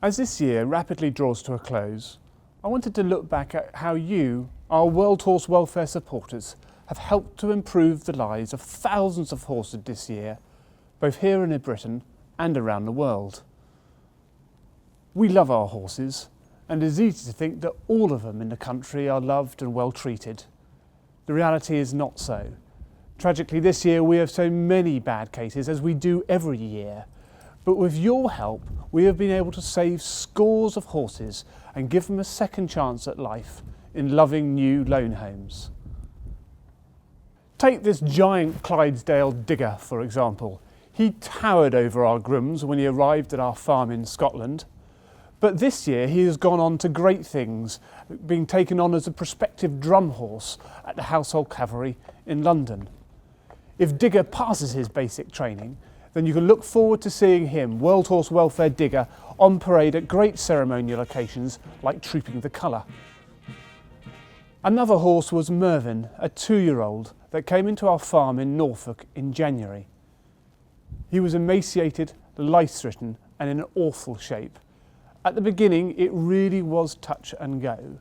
As this year rapidly draws to a close, I wanted to look back at how you, our World Horse Welfare supporters, have helped to improve the lives of thousands of horses this year, both here in Britain and around the world. We love our horses, and it is easy to think that all of them in the country are loved and well treated. The reality is not so. Tragically, this year we have so many bad cases, as we do every year. But with your help, we have been able to save scores of horses and give them a second chance at life in loving new loan homes. Take this giant Clydesdale digger, for example. He towered over our grooms when he arrived at our farm in Scotland. But this year he has gone on to great things, being taken on as a prospective drum horse at the Household Cavalry in London. If Digger passes his basic training, then you can look forward to seeing him, World Horse Welfare Digger, on parade at great ceremonial occasions like Trooping the Colour. Another horse was Mervyn, a 2-year-old that came into our farm in Norfolk in January. He was emaciated, lice-ridden and in awful shape. At the beginning it really was touch and go,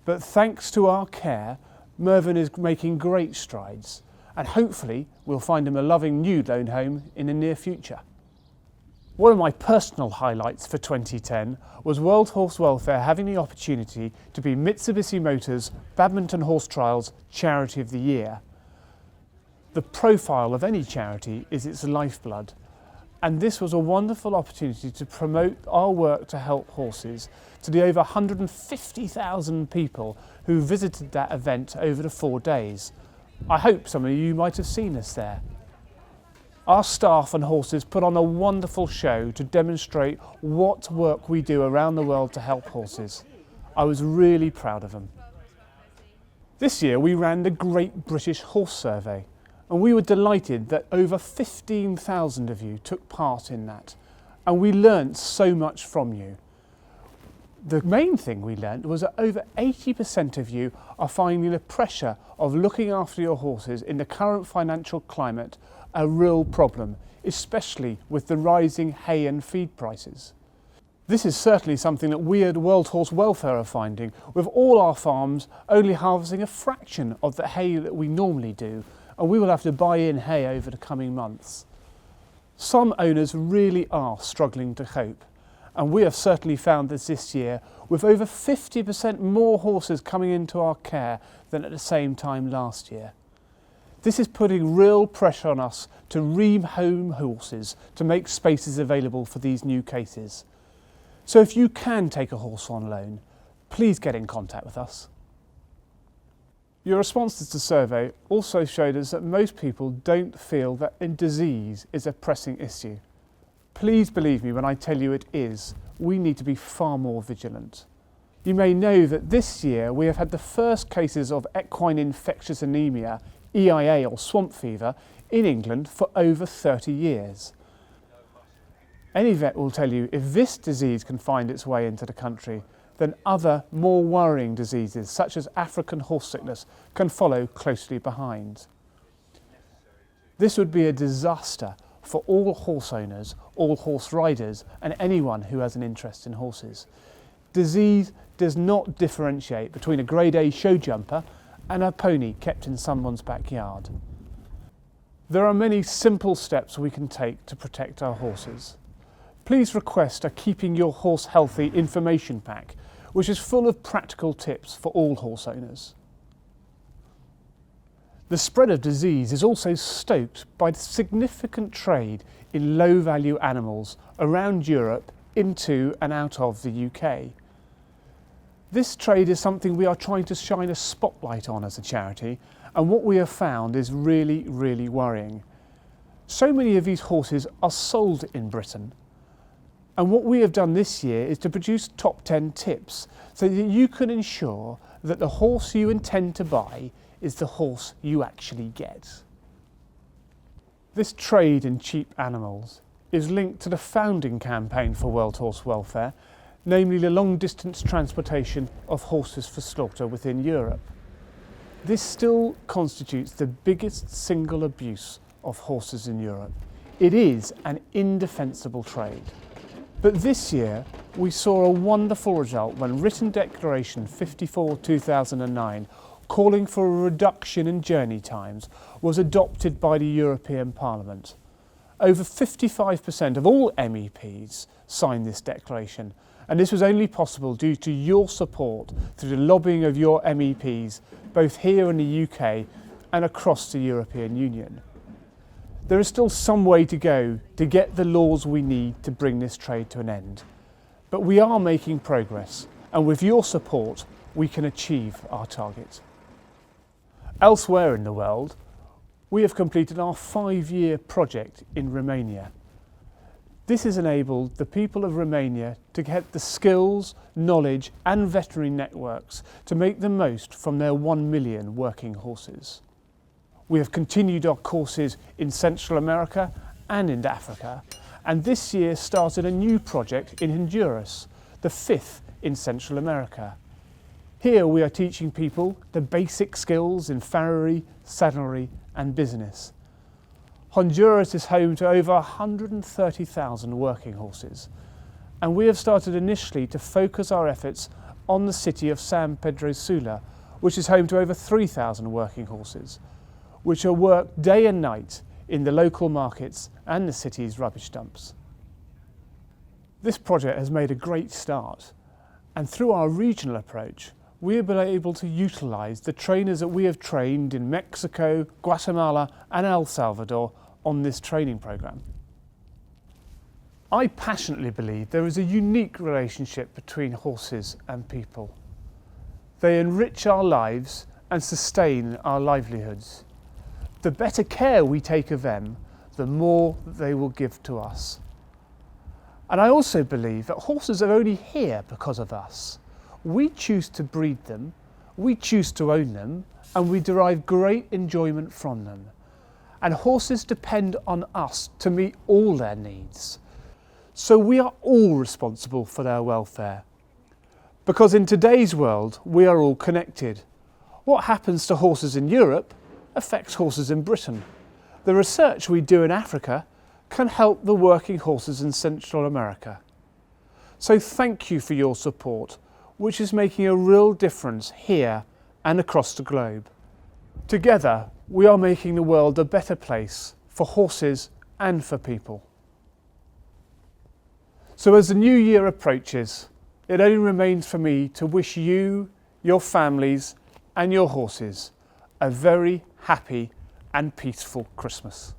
but thanks to our care, Mervyn is making great strides, and hopefully we'll find him a loving new loan home in the near future. One of my personal highlights for 2010 was World Horse Welfare having the opportunity to be Mitsubishi Motors Badminton Horse Trials Charity of the Year. The profile of any charity is its lifeblood, and this was a wonderful opportunity to promote our work to help horses to the over 150,000 people who visited that event over the 4 days. I hope some of you might have seen us there. Our staff and horses put on a wonderful show to demonstrate what work we do around the world to help horses. I was really proud of them. This year we ran the Great British Horse Survey, and we were delighted that over 15,000 of you took part in that, and we learnt so much from you. The main thing we learnt was that over 80% of you are finding the pressure of looking after your horses in the current financial climate a real problem, especially with the rising hay and feed prices. This is certainly something that we at World Horse Welfare are finding, with all our farms only harvesting a fraction of the hay that we normally do, and we will have to buy in hay over the coming months. Some owners really are struggling to cope, and we have certainly found this year with over 50% more horses coming into our care than at the same time last year. This is putting real pressure on us to rehome horses to make spaces available for these new cases. So if you can take a horse on loan, please get in contact with us. Your responses to the survey also showed us that most people don't feel that disease is a pressing issue. Please believe me when I tell you it is. We need to be far more vigilant. You may know that this year we have had the first cases of equine infectious anemia, EIA or swamp fever, in England for over 30 years. Any vet will tell you if this disease can find its way into the country, then other more worrying diseases such as African horse sickness can follow closely behind. This would be a disaster for all horse owners, all horse riders and anyone who has an interest in horses. Disease does not differentiate between a Grade A show jumper and a pony kept in someone's backyard. There are many simple steps we can take to protect our horses. Please request a Keeping Your Horse Healthy information pack, which is full of practical tips for all horse owners. The spread of disease is also stoked by the significant trade in low-value animals around Europe into and out of the UK. This trade is something we are trying to shine a spotlight on as a charity, and what we have found is really, really worrying. So many of these horses are sold in Britain, and what we have done this year is to produce top 10 tips so that you can ensure that the horse you intend to buy is the horse you actually get. This trade in cheap animals is linked to the founding campaign for World Horse Welfare, namely the long-distance transportation of horses for slaughter within Europe. This still constitutes the biggest single abuse of horses in Europe. It is an indefensible trade. But this year, we saw a wonderful result when Written Declaration 54/2009 calling for a reduction in journey times was adopted by the European Parliament. Over 55% of all MEPs signed this declaration, and this was only possible due to your support through the lobbying of your MEPs, both here in the UK and across the European Union. There is still some way to go to get the laws we need to bring this trade to an end, but we are making progress, and with your support we can achieve our target. Elsewhere in the world, we have completed our 5-year project in Romania. This has enabled the people of Romania to get the skills, knowledge and veterinary networks to make the most from their 1 million working horses. We have continued our courses in Central America and in Africa, and this year started a new project in Honduras, the 5th in Central America. Here we are teaching people the basic skills in farriery, saddlery and business. Honduras is home to over 130,000 working horses, and we have started initially to focus our efforts on the city of San Pedro Sula, which is home to over 3,000 working horses, which are worked day and night in the local markets and the city's rubbish dumps. This project has made a great start, and through our regional approach, we have been able to utilise the trainers that we have trained in Mexico, Guatemala and El Salvador on this training programme. I passionately believe there is a unique relationship between horses and people. They enrich our lives and sustain our livelihoods. The better care we take of them, the more they will give to us. And I also believe that horses are only here because of us. We choose to breed them, we choose to own them, and we derive great enjoyment from them. And horses depend on us to meet all their needs. So we are all responsible for their welfare. Because in today's world, we are all connected. What happens to horses in Europe affects horses in Britain. The research we do in Africa can help the working horses in Central America. So thank you for your support, which is making a real difference here and across the globe. Together, we are making the world a better place for horses and for people. So as the new year approaches, it only remains for me to wish you, your families and your horses a very happy and peaceful Christmas.